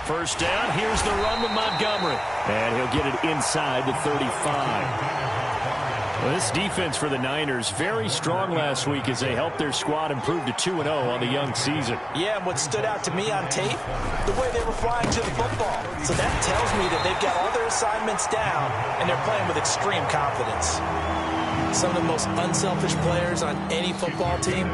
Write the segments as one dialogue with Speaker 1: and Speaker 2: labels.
Speaker 1: First down, here's the run with Montgomery. And he'll get it inside the 35. Well, this defense for the Niners, very strong last week as they helped their squad improve to 2-0 on the young season.
Speaker 2: Yeah, and what stood out to me on tape, the way they were flying to the football. So that tells me that they've got all their assignments down, and they're playing with extreme confidence. Some of the most unselfish players on any football team,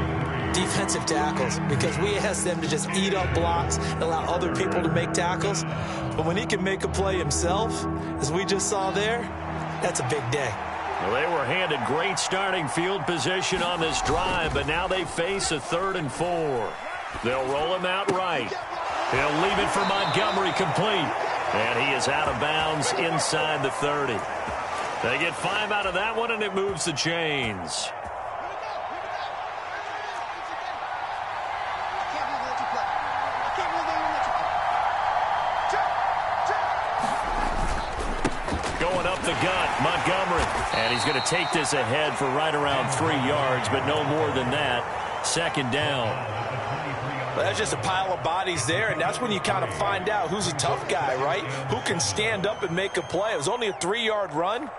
Speaker 2: defensive tackles, because we ask them to just eat up blocks and allow other people to make tackles. But when he can make a play himself, as we just saw there, that's a big day.
Speaker 1: Well, they were handed great starting field position on this drive, but now they face a 3rd and 4. They'll roll him out right. He'll leave it for Montgomery complete. And he is out of bounds inside the 30. They get 5 out of that one, and it moves the chains. Going up the gut, Montgomery. And he's going to take this ahead for right around 3 yards, but no more than that. 2nd down.
Speaker 2: Well, that's just a pile of bodies there, and that's when you kind of find out who's a tough guy, right? Who can stand up and make a play. It was only a 3-yard run,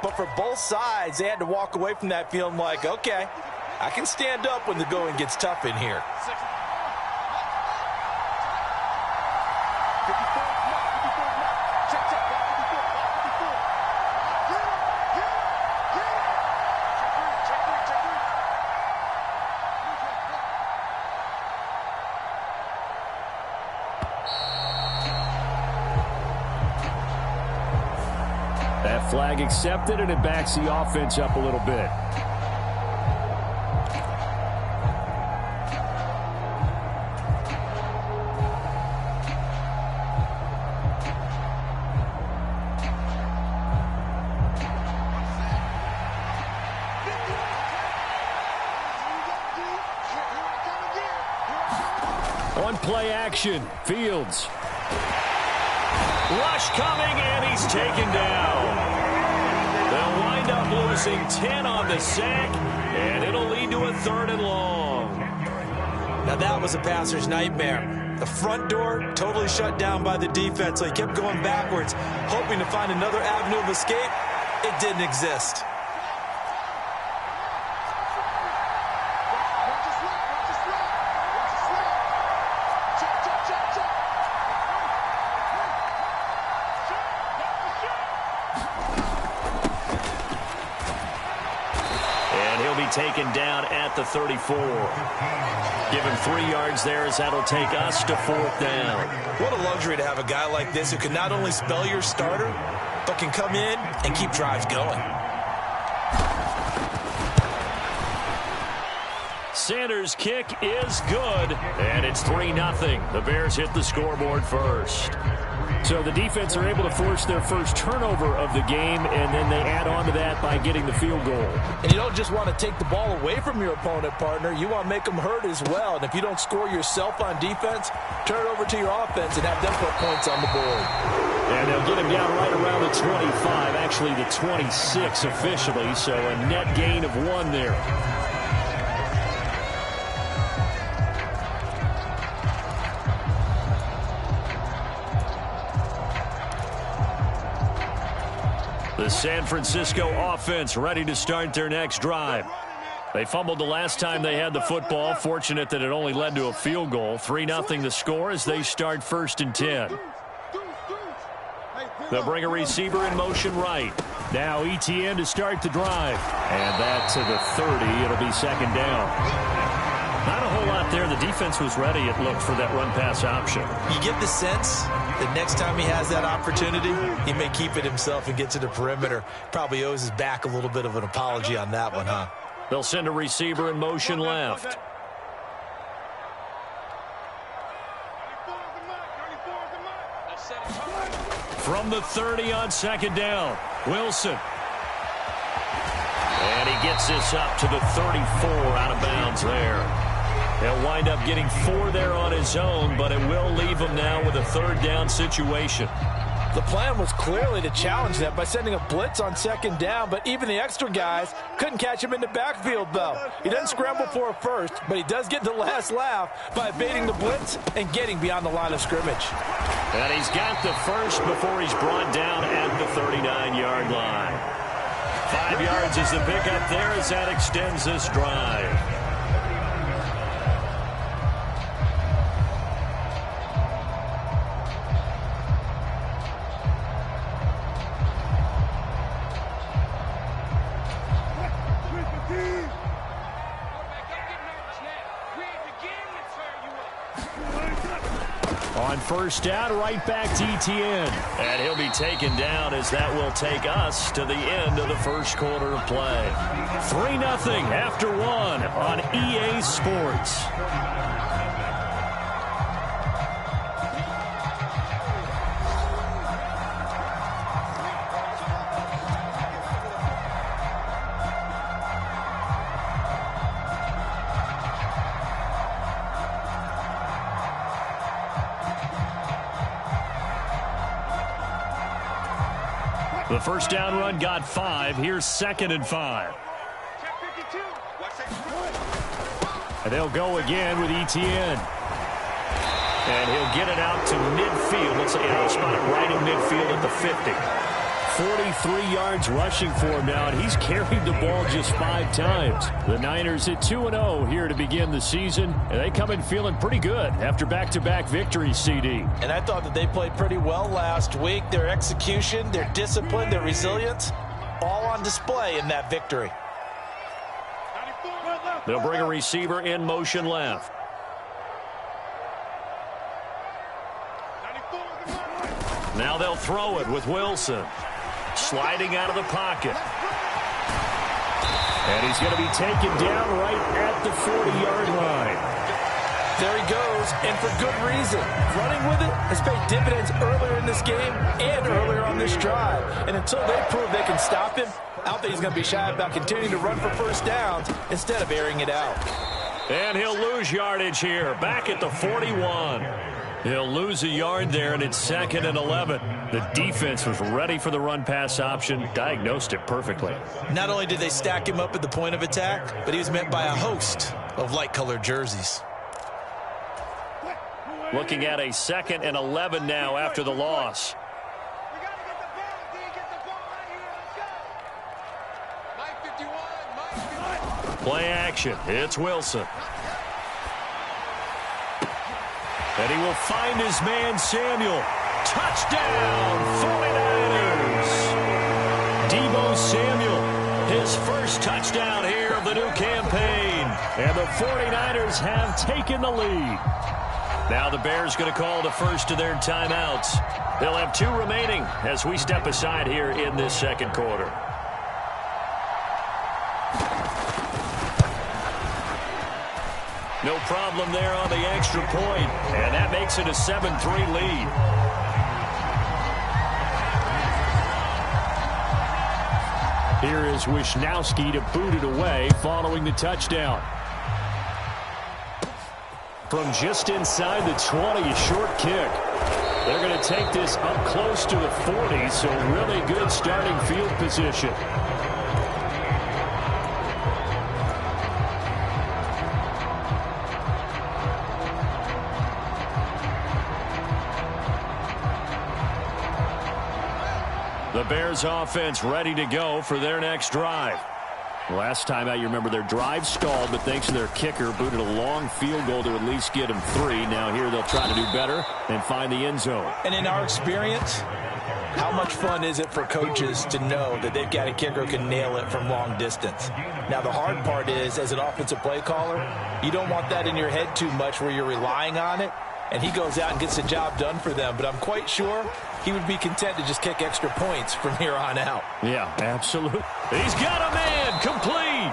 Speaker 2: but for both sides, they had to walk away from that feeling like, okay, I can stand up when the going gets tough in here.
Speaker 1: That flag accepted, and it backs the offense up a little bit. On play action, Fields. Rush coming, and he's taken down. They'll wind up losing 10 on the sack, and it'll lead to a 3rd and long.
Speaker 2: Now that was a passer's nightmare. The front door totally shut down by the defense, so he kept going backwards, hoping to find another avenue of escape. It didn't exist.
Speaker 1: Taken down at the 34. Give him 3 yards there as that'll take us to 4th down.
Speaker 2: What a luxury to have a guy like this who can not only spell your starter, but can come in and keep drives going.
Speaker 1: Sanders' kick is good, and it's 3-0. The Bears hit the scoreboard first. So the defense are able to force their first turnover of the game, and then they add on to that by getting the field goal.
Speaker 2: And you don't just want to take the ball away from your opponent, partner. You want to make them hurt as well. And if you don't score yourself on defense, turn it over to your offense and have them put points on the board.
Speaker 1: And they'll get him down right around the 25, actually the 26 officially, so a net gain of 1 there. The San Francisco offense ready to start their next drive. They fumbled the last time they had the football. Fortunate that it only led to a field goal. 3-0 the score as they start 1st and 10. They'll bring a receiver in motion right. Now ETN to start the drive. And that to the 30. It'll be 2nd down. Not a whole lot there. The defense was ready, it looked, for that run-pass option.
Speaker 2: You get the sense that next time he has that opportunity, he may keep it himself and get to the perimeter. Probably owes his back a little bit of an apology on that one, huh?
Speaker 1: They'll send a receiver in motion left. From the 30 on 2nd down, Wilson. And he gets this up to the 34, out of bounds there. He'll wind up getting 4 there on his own, but it will leave him now with a 3rd down situation.
Speaker 2: The plan was clearly to challenge them by sending a blitz on second down, but even the extra guys couldn't catch him in the backfield, though. He doesn't scramble for a first, but he does get the last laugh by evading the blitz and getting beyond the line of scrimmage.
Speaker 1: And he's got the first before he's brought down at the 39-yard line. 5 yards is the pickup there as that extends this drive. On first down, right back to Etienne. And he'll be taken down as that will take us to the end of the first quarter of play. 3-0 after 1 on EA Sports. The first down run got 5. Here's 2nd and 5. And they'll go again with Etienne. And he'll get it out to midfield. Let's say he'll spot it right in midfield at the 50. 43 yards rushing for him now, and he's carried the ball just 5 times. The Niners at 2-0 here to begin the season, and they come in feeling pretty good after back-to-back victories, CD.
Speaker 2: And I thought that they played pretty well last week. Their execution, their discipline, their resilience, all on display in that victory.
Speaker 1: They'll bring a receiver in motion left. Now they'll throw it with Wilson. Sliding out of the pocket. And he's going to be taken down right at the 40-yard line.
Speaker 2: There he goes, and for good reason. Running with it has paid dividends earlier in this game and earlier on this drive. And until they prove they can stop him, I don't think he's going to be shy about continuing to run for first downs instead of airing it out.
Speaker 1: And he'll lose yardage here, back at the 41. He'll lose a yard there, and it's 2nd and 11. The defense was ready for the run-pass option, diagnosed it perfectly.
Speaker 2: Not only did they stack him up at the point of attack, but he was met by a host of light-colored jerseys.
Speaker 1: Looking at a 2nd and 11 now after the loss. Play action. It's Wilson. And he will find his man, Samuel. Touchdown, 49ers. Deebo Samuel, his first touchdown here of the new campaign. And the 49ers have taken the lead. Now the Bears going to call the first of their timeouts. They'll have 2 remaining as we step aside here in this second quarter. No problem there on the extra point, and that makes it a 7-3 lead. Here is Wisnowski to boot it away following the touchdown. From just inside the 20, a short kick. They're going to take this up close to the 40, so really good starting field position. The Bears offense ready to go for their next drive. Last time out, you remember their drive stalled, but thanks to their kicker, booted a long field goal to at least get them 3. Now here they'll try to do better and find the end zone.
Speaker 2: And in our experience, how much fun is it for coaches to know that they've got a kicker who can nail it from long distance? Now the hard part is, as an offensive play caller, you don't want that in your head too much where you're relying on it. And he goes out and gets the job done for them. But I'm quite sure he would be content to just kick extra points from here on out.
Speaker 1: Yeah, absolutely. He's got a man complete.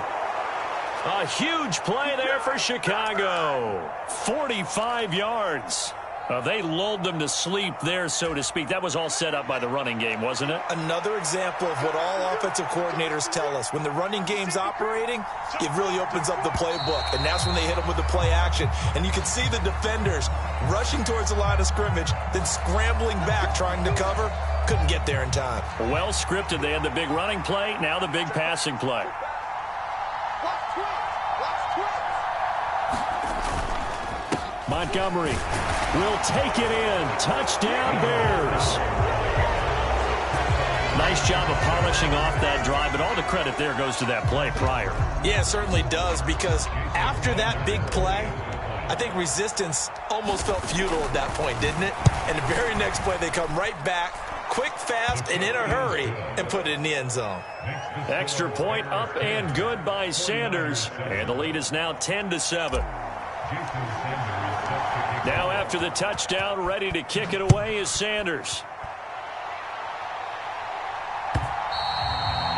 Speaker 1: A huge play there for Chicago. 45 yards. They lulled them to sleep there, so to speak. That was all set up by the running game, wasn't it?
Speaker 2: Another example of what all offensive coordinators tell us. When the running game's operating, it really opens up the playbook, and that's when they hit them with the play action. And you can see the defenders rushing towards the line of scrimmage, then scrambling back trying to cover. Couldn't get there in time.
Speaker 1: Well scripted. They had the big running play, now the big passing play. Montgomery will take it in. Touchdown, Bears. Nice job of polishing off that drive, but all the credit there goes to that play prior.
Speaker 2: Yeah, it certainly does, because after that big play, I think resistance almost felt futile at that point, didn't it? And the very next play, they come right back, quick, fast, and in a hurry, and put it in the end zone.
Speaker 1: Extra point up and good by Sanders, and the lead is now 10-7. Now after the touchdown, ready to kick it away is Sanders.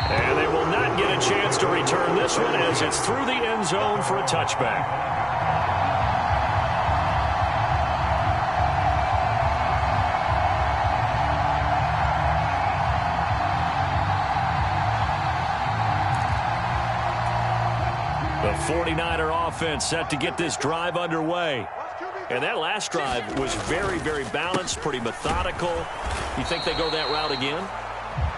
Speaker 1: And they will not get a chance to return this one as it's through the end zone for a touchback. The 49er offense set to get this drive underway. And that last drive was very, very balanced, pretty methodical. You think they go that route again?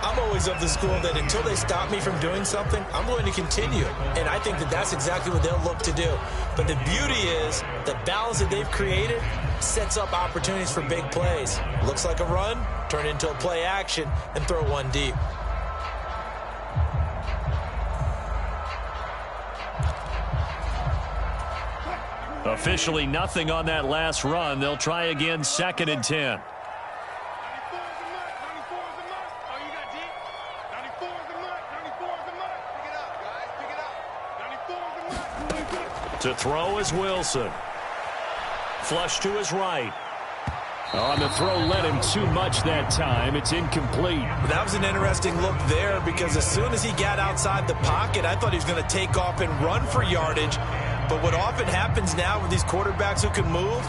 Speaker 2: I'm always of the school that until they stop me from doing something, I'm going to continue. And I think that that's exactly what they'll look to do. But the beauty is the balance that they've created sets up opportunities for big plays. Looks like a run, turn into a play action, and throw one deep.
Speaker 1: Officially nothing on that last run. They'll try again, 2nd and 10. To throw is Wilson. Flush to his right. On the throw, led him too much that time. It's incomplete.
Speaker 2: That was an interesting look there, because as soon as he got outside the pocket, I thought he was going to take off and run for yardage. But what often happens now with these quarterbacks who can move,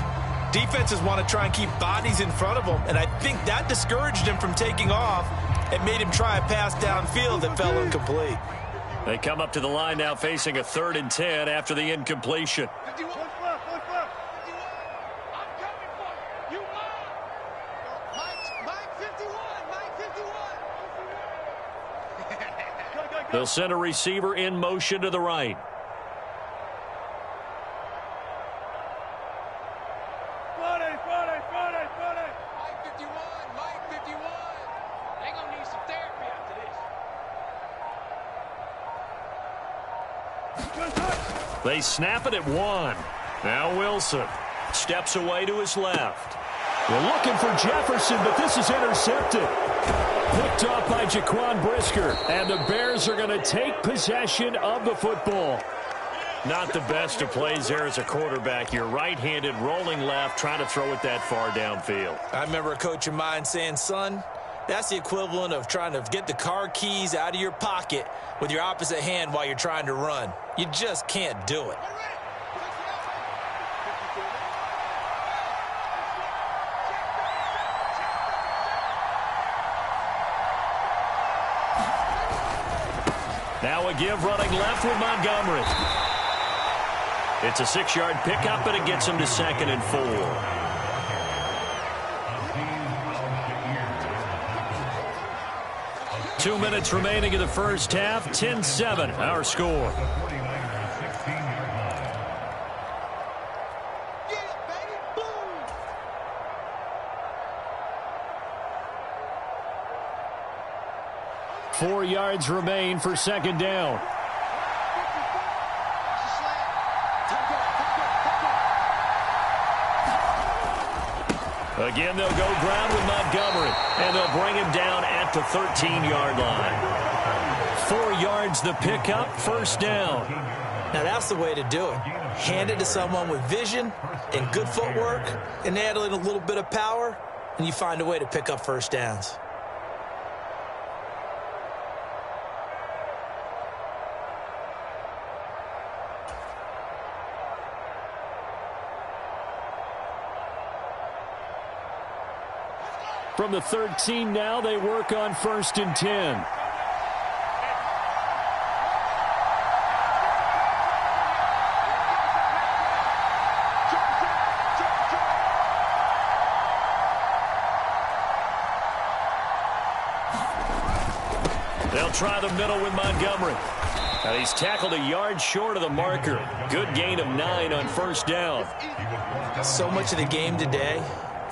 Speaker 2: defenses want to try and keep bodies in front of them. And I think that discouraged him from taking off and made him try a pass downfield that fell incomplete.
Speaker 1: They come up to the line now facing a 3rd and 10 after the incompletion. They'll send a receiver in motion to the right. They snap it at 1. Now Wilson steps away to his left. They're looking for Jefferson, but this is intercepted. Picked off by Jaquan Brisker, and the Bears are going to take possession of the football. Not the best of plays there as a quarterback. You're right-handed, rolling left, trying to throw it that far downfield.
Speaker 2: I remember a coach of mine saying, son, that's the equivalent of trying to get the car keys out of your pocket with your opposite hand while you're trying to run. You just can't do it.
Speaker 1: Now a give running left with Montgomery. It's a 6-yard pickup, and it gets him to 2nd and 4. Two minutes remaining in the first half. 10-7, our score. Four yards remain for 2nd down. Again, they'll go ground with Montgomery, and they'll bring him down at the 13-yard line. 4 yards the pickup, 1st down.
Speaker 2: Now that's the way to do it. Hand it to someone with vision and good footwork, and add in a little bit of power, and you find a way to pick up 1st downs.
Speaker 1: From the 13 now, they work on 1st and 10. They'll try the middle with Montgomery. And he's tackled a yard short of the marker. Good gain of 9 on 1st down.
Speaker 2: So much of the game today,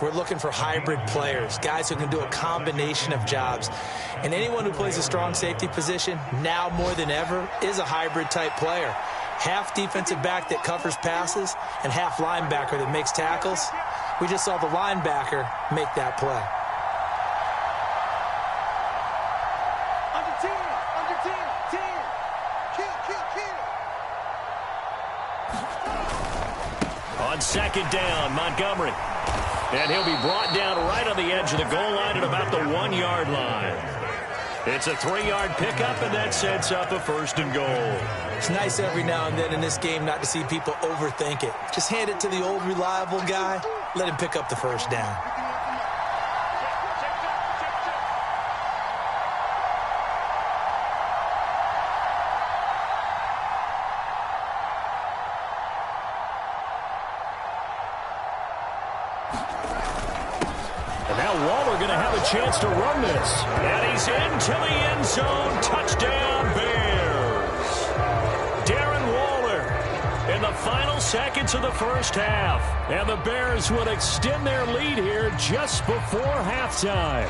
Speaker 2: we're looking for hybrid players, guys who can do a combination of jobs. And anyone who plays a strong safety position, now more than ever, is a hybrid type player. Half defensive back that covers passes and half linebacker that makes tackles. We just saw the linebacker make that play.
Speaker 1: On 2nd down, Montgomery. And he'll be brought down right on the edge of the goal line at about the 1-yard line. It's a 3-yard pickup, and that sets up a 1st and goal.
Speaker 2: It's nice every now and then in this game not to see people overthink it. Just hand it to the old reliable guy. Let him pick up the 1st down.
Speaker 1: And now Waller going to have a chance to run this. And he's into the end zone. Touchdown, Bears. Darren Waller in the final seconds of the 1st half. And the Bears will extend their lead here just before halftime.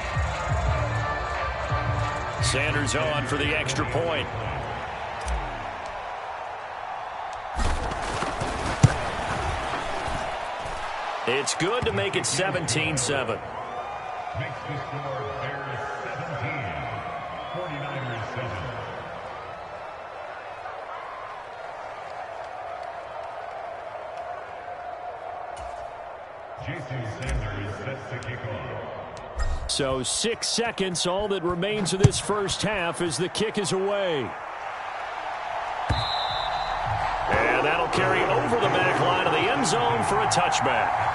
Speaker 1: Sanders on for the extra point. It's good to make it 17-7.
Speaker 3: Makes the score Bears 17, 49ers 7. Jason Sanders sets the kickoff.
Speaker 1: So 6 seconds, all that remains of this 1st half as the kick is away. And that'll carry over the back line of the end zone for a touchback.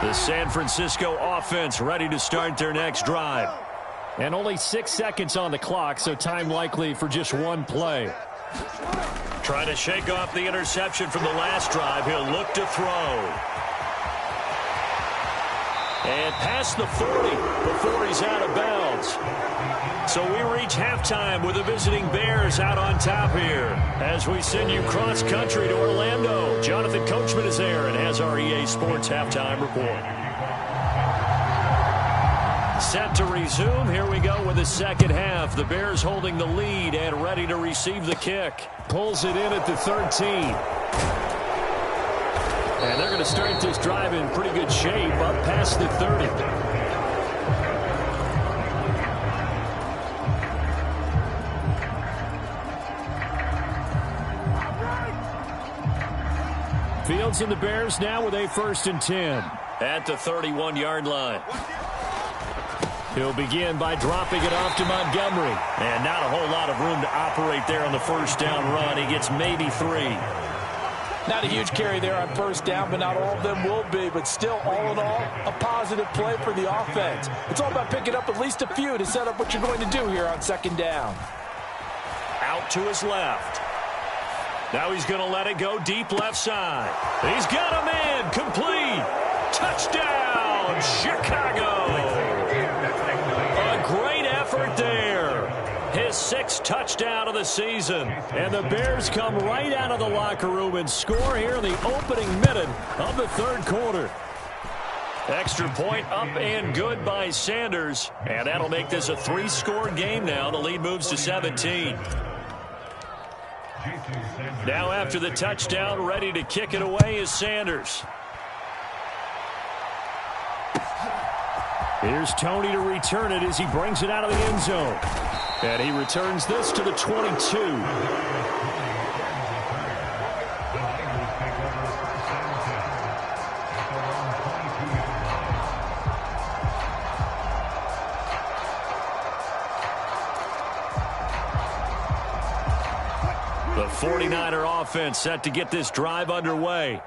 Speaker 1: The San Francisco offense ready to start their next drive. And only 6 seconds on the clock, so time likely for just one play. Trying to shake off the interception from the last drive. He'll look to throw. And past the 40 before he's out of bounds. So we reach halftime with the visiting Bears out on top here. As we send you cross-country to Orlando, Jonathan Coachman is there and has our EA Sports halftime report. Set to resume. Here we go with the 2nd half. The Bears holding the lead and ready to receive the kick. Pulls it in at the 13. And they're going to start this drive in pretty good shape up past the 30. Fields and the Bears now with a 1st and 10 at the 31-yard line. He'll begin by dropping it off to Montgomery. And not a whole lot of room to operate there on the 1st down run. He gets maybe 3.
Speaker 2: Not a huge carry there on 1st down, but not all of them will be. But still, all in all, a positive play for the offense. It's all about picking up at least a few to set up what you're going to do here on 2nd down.
Speaker 1: Out to his left. Now he's going to let it go deep left side. He's got a man complete. Touchdown, Chicago. A great effort there. His 6th touchdown of the season. And the Bears come right out of the locker room and score here in the opening minute of the 3rd quarter. Extra point up and good by Sanders. And that'll make this a 3-score game now. The lead moves to 17. Now after the touchdown, ready to kick it away is Sanders. Here's Tony to return it as he brings it out of the end zone. And he returns this to the 22. The 49er offense set to get this drive underway.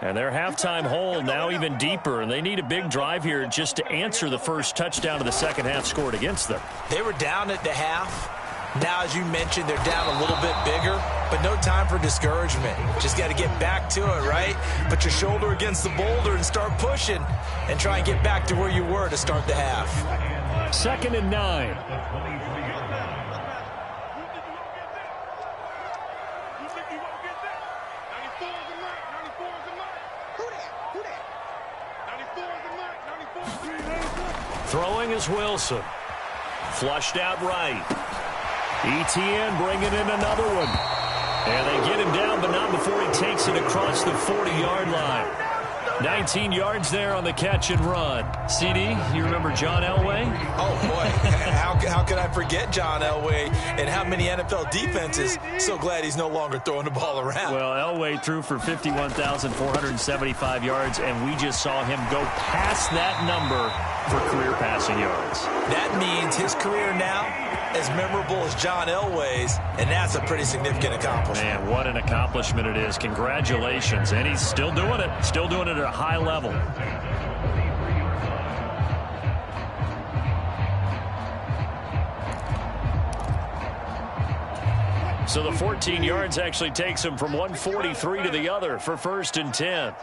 Speaker 1: And their halftime hole now even deeper, and they need a big drive here just to answer the first touchdown of the second half scored against them.
Speaker 2: They were down at the half. Now, as you mentioned, they're down a little bit bigger, but no time for discouragement. Just got to get back to it, right? Put your shoulder against the boulder and start pushing and try and get back to where you were to start the half.
Speaker 1: 2nd and 9. Throwing is Wilson. Flushed out right. ETN bringing in another one. And they get him down, but not before he takes it across the 40-yard line. 19 yards there on the catch and run. CD, you remember John Elway?
Speaker 2: Oh, boy. How could I forget John Elway and how many NFL defenses? So glad he's no longer throwing the ball around.
Speaker 1: Well, Elway threw for 51,475 yards, and we just saw him go past that number for career passing yards.
Speaker 2: That means his career now as memorable as John Elway's, and that's a pretty significant accomplishment.
Speaker 1: Man, what an accomplishment it is. Congratulations. And he's still doing it. Still doing it at a high level. So the 14 yards actually takes him from 143 to the other for 1st and 10.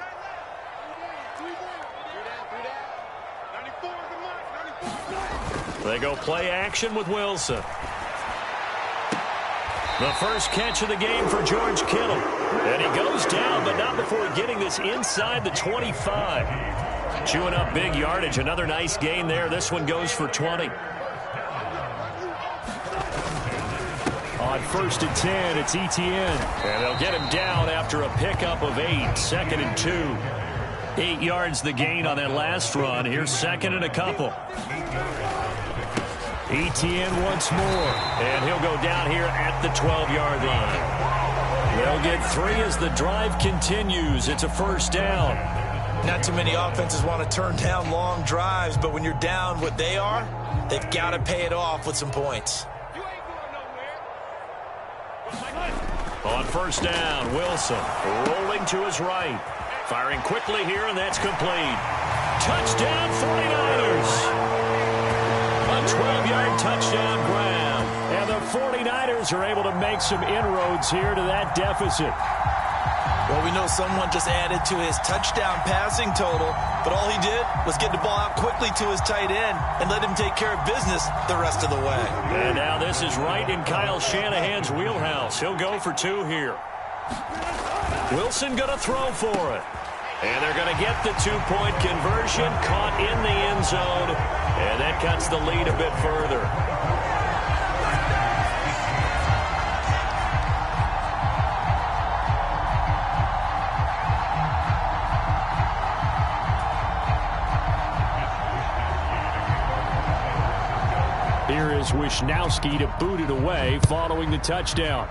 Speaker 1: They go play action with Wilson. The first catch of the game for George Kittle. And he goes down, but not before getting this inside the 25. Chewing up big yardage. Another nice gain there. This one goes for 20. On 1st and 10, it's ETN. And they'll get him down after a pickup of 8. 2nd and 2. 8 yards the gain on that last run. Here's 2nd and a couple. ETN once more, and he'll go down here at the 12-yard line. They'll get 3 as the drive continues. It's a 1st down.
Speaker 2: Not too many offenses want to turn down long drives, but when you're down what they are, they've got to pay it off with some points.
Speaker 1: On 1st down, Wilson rolling to his right. Firing quickly here, and that's complete. Touchdown, 49ers! A 12-yard touchdown grab. And the 49ers are able to make some inroads here to that deficit.
Speaker 2: Well, we know someone just added to his touchdown passing total, but all he did was get the ball out quickly to his tight end and let him take care of business the rest of the way.
Speaker 1: And now this is right in Kyle Shanahan's wheelhouse. He'll go for 2 here. Wilson going to throw for it. And they're going to get the 2-point conversion, caught in the end zone, and that cuts the lead a bit further. Here is Wisnowski to boot it away following the touchdown.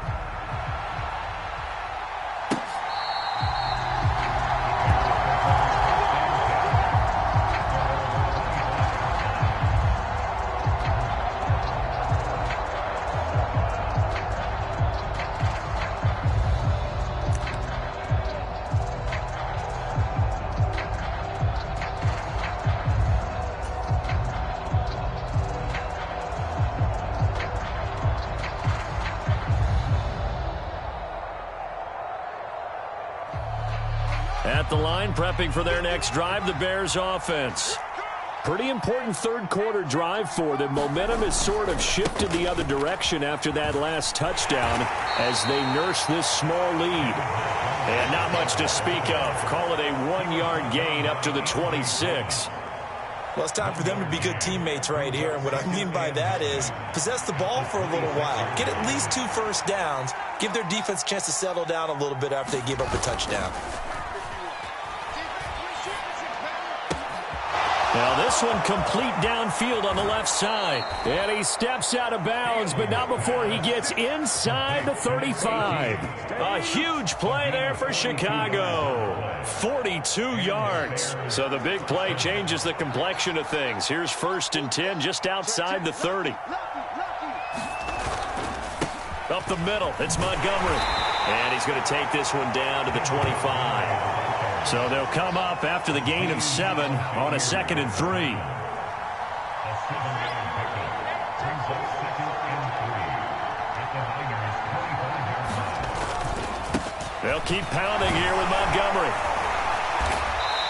Speaker 1: At the line, prepping for their next drive, the Bears offense. Pretty important third-quarter drive for them. Momentum has sort of shifted the other direction after that last touchdown as they nurse this small lead. And not much to speak of. Call it a 1-yard gain up to the 26.
Speaker 2: Well, it's time for them to be good teammates right here. And what I mean by that is possess the ball for a little while. Get at least 2 first downs. Give their defense a chance to settle down a little bit after they give up a touchdown.
Speaker 1: Now this one complete downfield on the left side. And he steps out of bounds, but not before he gets inside the 35. A huge play there for Chicago. 42 yards. So the big play changes the complexion of things. Here's 1st and 10 just outside the 30. Up the middle, it's Montgomery. And he's going to take this one down to the 25. So they'll come up after the gain of 7 on a 2nd and 3.
Speaker 3: A 7-yard pickup brings up 2nd and 3 at the Niners' 25-yard line.
Speaker 1: They'll keep pounding here with Montgomery.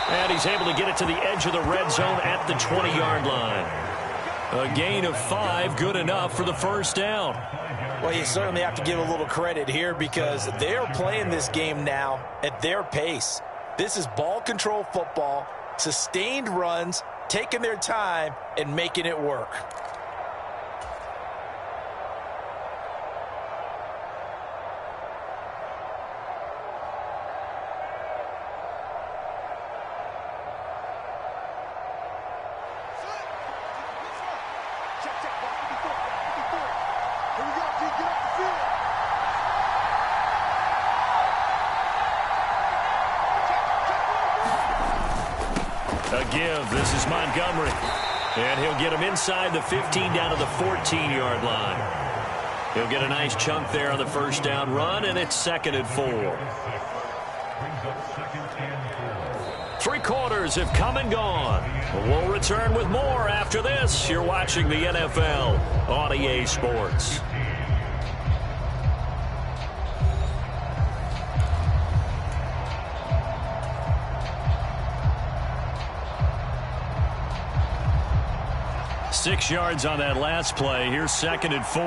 Speaker 1: And he's able to get it to the edge of the red zone at the 20-yard line. A gain of 5, good enough for the first down.
Speaker 2: Well, you certainly have to give a little credit here because they're playing this game now at their pace. This is ball control football, sustained runs, taking their time, and making it work.
Speaker 1: A give. This is Montgomery. And he'll get him inside the 15 down to the 14-yard line. He'll get a nice chunk there on the first down run, and it's 2nd and 4.
Speaker 3: Brings up 2nd and 4.
Speaker 1: 3 quarters have come and gone. We'll return with more after this. You're watching the NFL on EA Sports. Six yards on that last play. Here's 2nd and 4.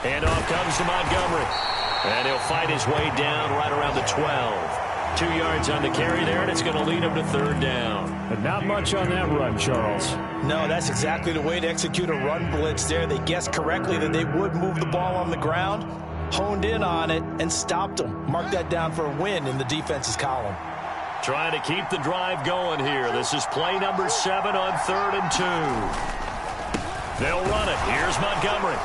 Speaker 1: Handoff comes to Montgomery. And he'll fight his way down right around the 12. 2 yards on the carry there, and it's going to lead him to 3rd down.
Speaker 4: But not much on that run, Charles.
Speaker 2: No, that's exactly the way to execute a run blitz there. They guessed correctly that they would move the ball on the ground, honed in on it, and stopped them. Mark that down for a win in the defense's column.
Speaker 1: Trying to keep the drive going here. This is play number 7 on 3rd and 2. They'll run it. Here's Montgomery.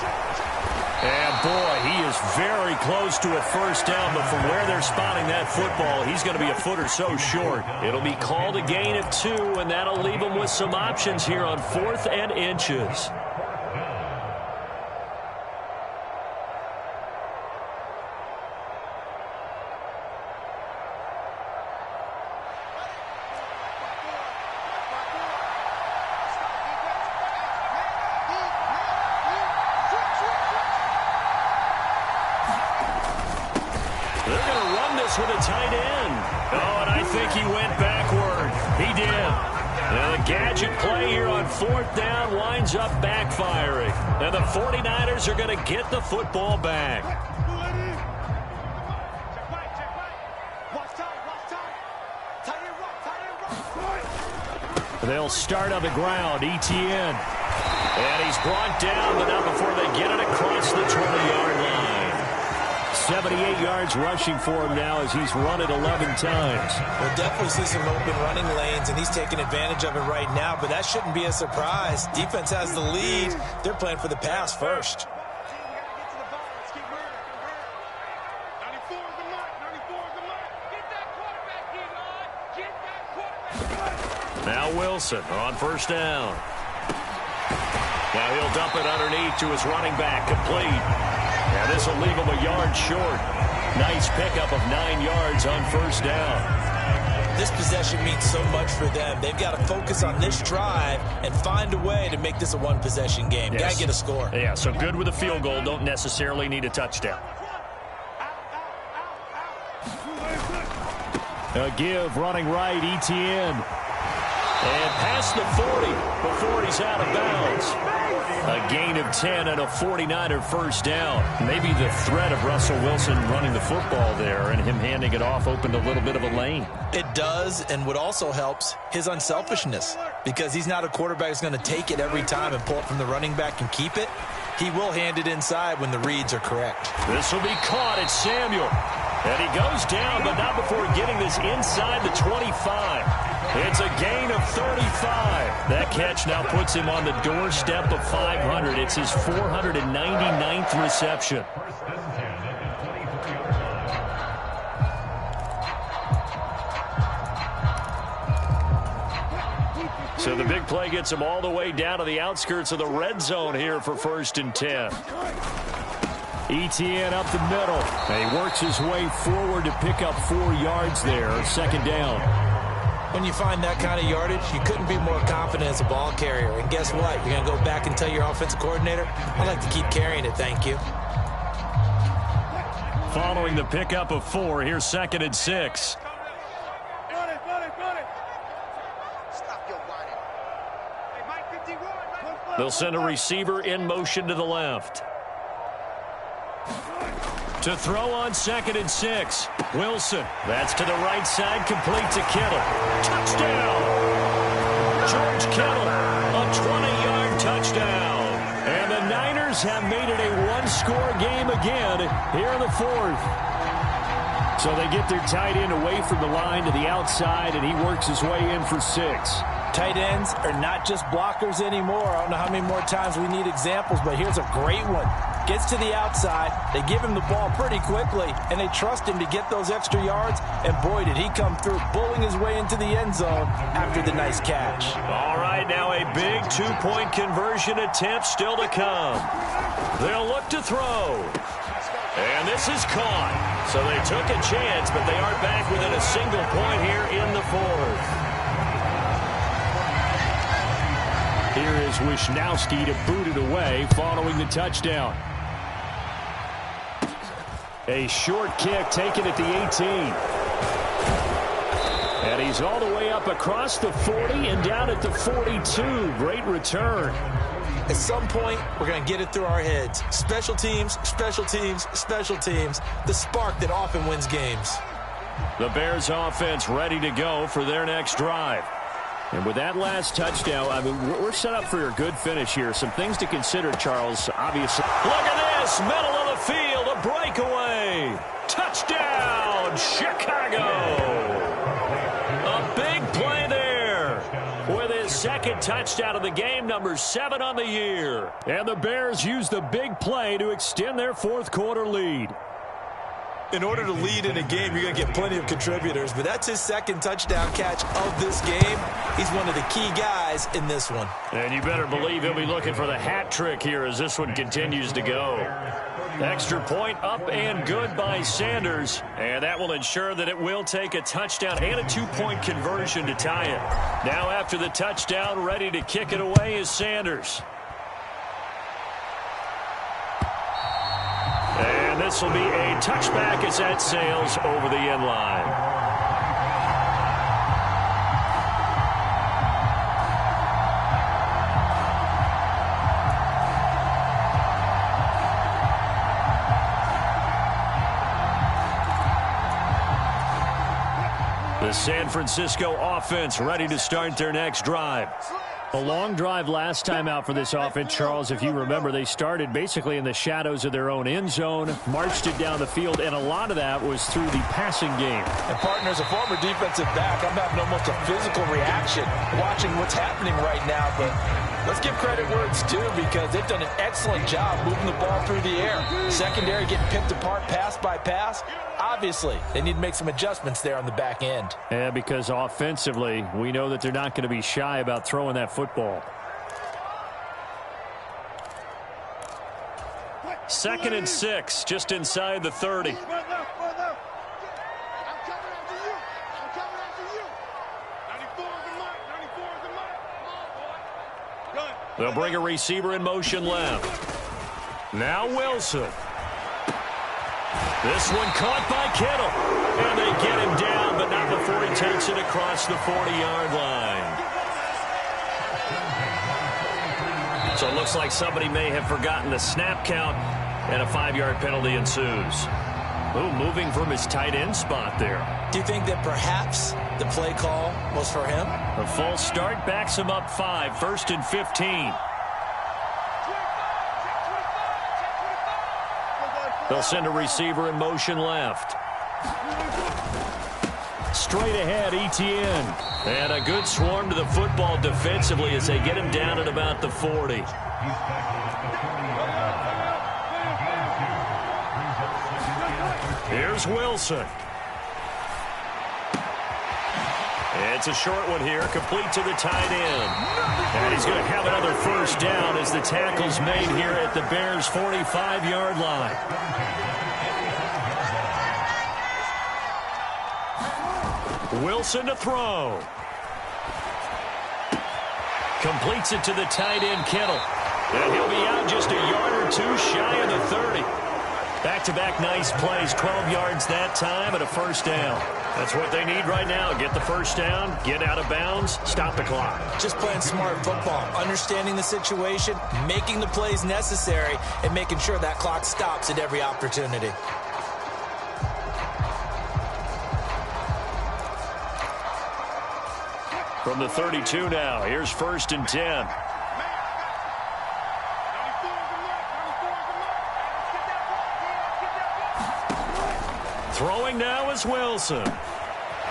Speaker 1: And, boy, he is very close to a first down, but from where they're spotting that football, he's going to be a foot or so short. It'll be called a gain of 2, and that'll leave him with some options here on 4th and inches. With a tight end. Oh, and I think he went backward. He did. And the gadget play here on 4th down winds up backfiring. And the 49ers are going to get the football back. They'll start on the ground. Etienne. And he's brought down, but not before they get it across the 20-yard line. 78 yards rushing for him now as he's run it 11 times.
Speaker 2: We'll definitely see some open running lanes, and he's taking advantage of it right now, but that shouldn't be a surprise. Defense has the lead. They're playing for the pass first.
Speaker 1: Now Wilson on first down. Now he'll dump it underneath to his running back, complete. Now this will leave him a yard short. Nice pickup of 9 yards on first down.
Speaker 2: This possession means so much for them. They've got to focus on this drive and find a way to make this a one-possession game.
Speaker 1: Yes.
Speaker 2: Got to get a score.
Speaker 1: Yeah, so good with a field goal. Don't necessarily need a touchdown. A give running right, Etienne. And past the 40 before he's out of bounds. A gain of 10 and a 49er first down. Maybe the threat of Russell Wilson running the football there and him handing it off opened a little bit of a lane.
Speaker 2: It does, and what also helps, his unselfishness. Because he's not a quarterback who's going to take it every time and pull it from the running back and keep it. He will hand it inside when the reads are correct.
Speaker 1: This will be caught at Samuel. And he goes down, but not before getting this inside the 25. It's a gain of 35. That catch now puts him on the doorstep of 500. It's his 499th reception. So the big play gets him all the way down to the outskirts of the red zone here for 1st and 10.
Speaker 4: ETN up the middle. And he works his way forward to pick up 4 yards there. 2nd down.
Speaker 2: When you find that kind of yardage, you couldn't be more confident as a ball carrier. And guess what? You're going to go back and tell your offensive coordinator, I'd like to keep carrying it, thank you.
Speaker 1: Following the pickup of 4, here's 2nd and 6. They'll send a receiver in motion to the left. To throw on 2nd and 6. Wilson. That's to the right side. Complete to Kittle. Touchdown. George Kittle. A 20-yard touchdown. And the Niners have made it a one-score game again here in the 4th.
Speaker 4: So they get their tight end away from the line to the outside, and he works his way in for 6.
Speaker 2: Tight ends are not just blockers anymore. I don't know how many more times we need examples, but here's a great one. Gets to the outside, they give him the ball pretty quickly, and they trust him to get those extra yards, and boy, did he come through, bulling his way into the end zone after the nice catch.
Speaker 1: All right, now a big two-point conversion attempt still to come. They'll look to throw. And this is caught. So they took a chance, but they are back within a single point here in the 4th.
Speaker 4: Here is Wisnowski to boot it away following the touchdown. A short kick taken at the 18. And he's all the way up across the 40 and down at the 42. Great return.
Speaker 2: At some point, we're going to get it through our heads. Special teams, special teams, special teams. The spark that often wins games.
Speaker 1: The Bears offense ready to go for their next drive.
Speaker 4: And with that last touchdown, I mean, we're set up for a good finish here. Some things to consider, Charles, obviously.
Speaker 1: Look at this, middle of the field, a breakaway. Touchdown, Chicago. A big play there with his 2nd touchdown of the game, number 7 on the year.
Speaker 4: And the Bears use the big play to extend their 4th quarter lead.
Speaker 2: In order to lead in a game, you're going to get plenty of contributors, but that's his 2nd touchdown catch of this game. He's one of the key guys in this one.
Speaker 1: And you better believe he'll be looking for the hat trick here as this one continues to go. Extra point up and good by Sanders, and that will ensure that it will take a touchdown and a 2-point conversion to tie it. Now after the touchdown, ready to kick it away is Sanders. And this will be a touchback as that sails over the end line. The San Francisco offense ready to start their next drive.
Speaker 4: A long drive last time out for this offense, Charles. If you remember, they started basically in the shadows of their own end zone, marched it down the field, and a lot of that was through the passing game.
Speaker 2: And, partner, as a former defensive back, I'm having almost a physical reaction watching what's happening right now. But let's give credit where it's due because they've done an excellent job moving the ball through the air. Secondary getting picked apart pass by pass. Obviously, they need to make some adjustments there on the back end.
Speaker 4: Yeah, because offensively, we know that they're not going to be shy about throwing that football.
Speaker 1: 2nd and 6, just inside the 30. They'll bring a receiver in motion left. Now Wilson. This one caught by Kittle. And they get him down, but not before he takes it across the 40-yard line. So it looks like somebody may have forgotten the snap count, and a 5-yard penalty ensues. Ooh, moving from his tight end spot there.
Speaker 2: Do you think that perhaps the play call was for him?
Speaker 1: A false start backs him up 5, 1st and 15. They'll send a receiver in motion left.
Speaker 4: Straight ahead, Etienne.
Speaker 1: And a good swarm to the football defensively as they get him down at about the 40. Here's Wilson. It's a short one here, complete to the tight end. And he's going to have another first down as the tackle's made here at the Bears' 45-yard line. Wilson to throw. Completes it to the tight end, Kittle. And he'll be out just a yard or two shy of the 30. Back-to-back nice plays, 12 yards that time and a first down. That's what they need right now. Get the first down, get out of bounds, stop the clock.
Speaker 2: Just playing smart football, understanding the situation, making the plays necessary, and making sure that clock stops at every opportunity.
Speaker 1: From the 32 now, here's 1st and 10. Throwing now is Wilson.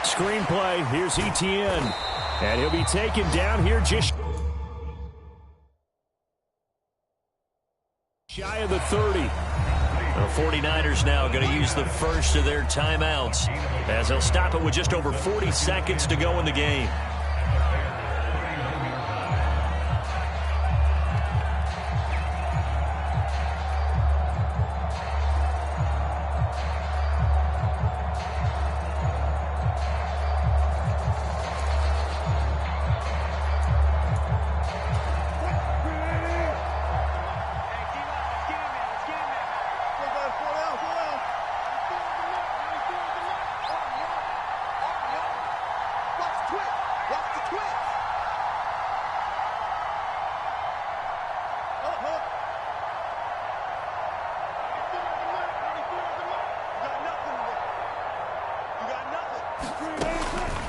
Speaker 4: Screenplay, here's Etienne. And he'll be taken down here just shy of the 30.
Speaker 1: The 49ers now going to use the first of their timeouts as they'll stop it with just over 40 seconds to go in the game.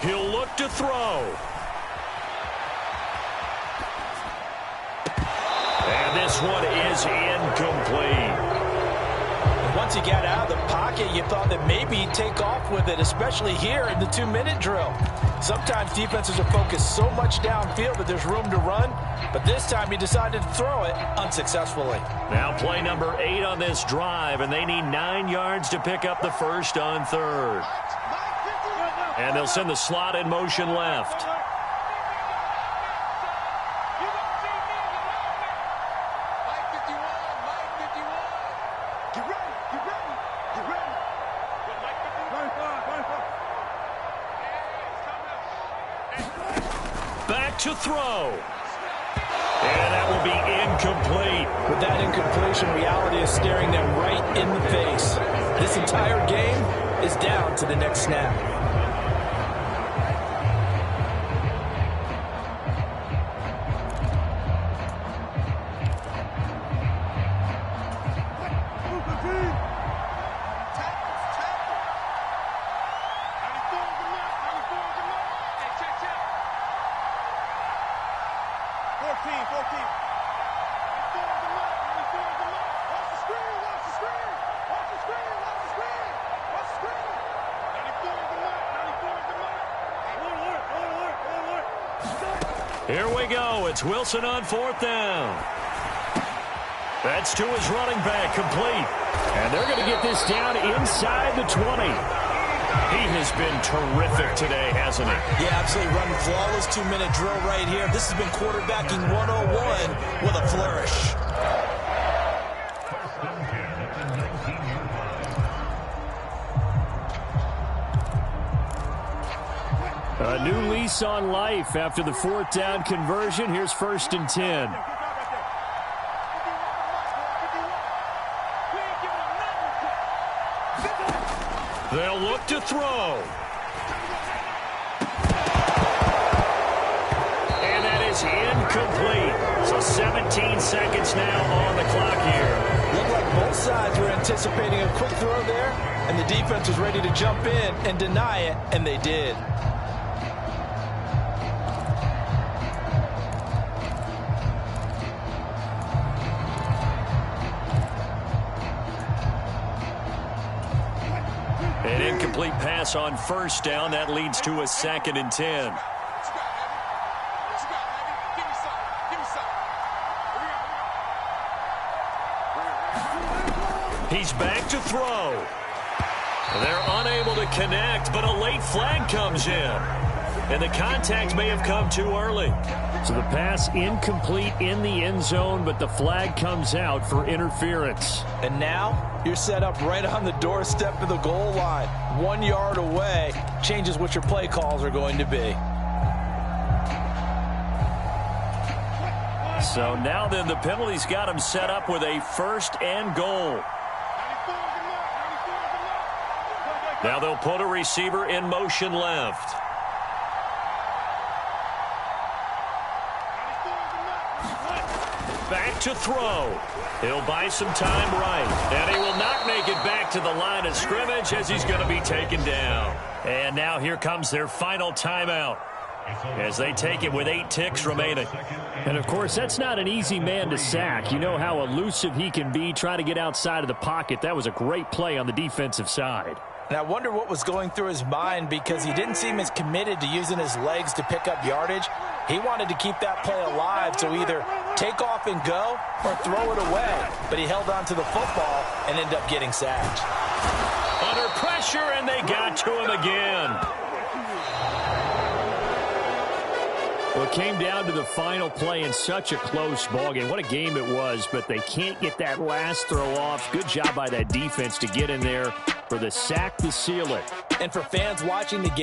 Speaker 1: He'll look to throw. And this one is incomplete.
Speaker 2: Once he got out of the pocket, you thought that maybe he'd take off with it, especially here in the 2-minute drill. Sometimes defenses are focused so much downfield that there's room to run, but this time he decided to throw it unsuccessfully.
Speaker 1: Now play number 8 on this drive, and they need 9 yards to pick up the first on 3rd. And they'll send the slot in motion left. Back to throw. And that will be incomplete.
Speaker 2: With that incompletion, reality is staring them right in the face. This entire game is down to the next snap.
Speaker 1: Here we go. It's Wilson on 4th down. That's to his running back, complete.
Speaker 4: And they're going to get this down inside the 20.
Speaker 1: He has been terrific today, hasn't he?
Speaker 2: Yeah, absolutely running flawless 2-minute drill right here. This has been quarterbacking 101 with a flourish.
Speaker 4: A new lease on life after the 4th down conversion. Here's 1st and 10.
Speaker 1: They'll look to throw. And that is incomplete. So 17 seconds now on the clock here.
Speaker 2: Looked like both sides were anticipating a quick throw there, and the defense was ready to jump in and deny it, and they did.
Speaker 1: incomplete pass on first down. That leads to a 2nd and 10. He's back to throw. They're unable to connect, but a late flag comes in. And the contact may have come too early.
Speaker 4: So the pass incomplete in the end zone, but the flag comes out for interference.
Speaker 2: And now you're set up right on the doorstep of the goal line. 1 yard away changes what your play calls are going to be.
Speaker 1: So now then the penalty's got him set up with a 1st and goal. Now they'll put a receiver in motion left. Back to throw. He'll buy some time right. And he will not make it back to the line of scrimmage as he's going to be taken down. And now here comes their final timeout as they take it with 8 ticks remaining.
Speaker 4: And, of course, that's not an easy man to sack. You know how elusive he can be, try to get outside of the pocket. That was a great play on the defensive side.
Speaker 2: And I wonder what was going through his mind, because he didn't seem as committed to using his legs to pick up yardage. He wanted to keep that play alive, so either take off and go or throw it away. But he held on to the football and ended up getting sacked.
Speaker 1: Under pressure, and they got to him again.
Speaker 4: Well, it came down to the final play in such a close ballgame. What a game it was, but they can't get that last throw off. Good job by that defense to get in there for the sack to seal it.
Speaker 2: And for fans watching the game,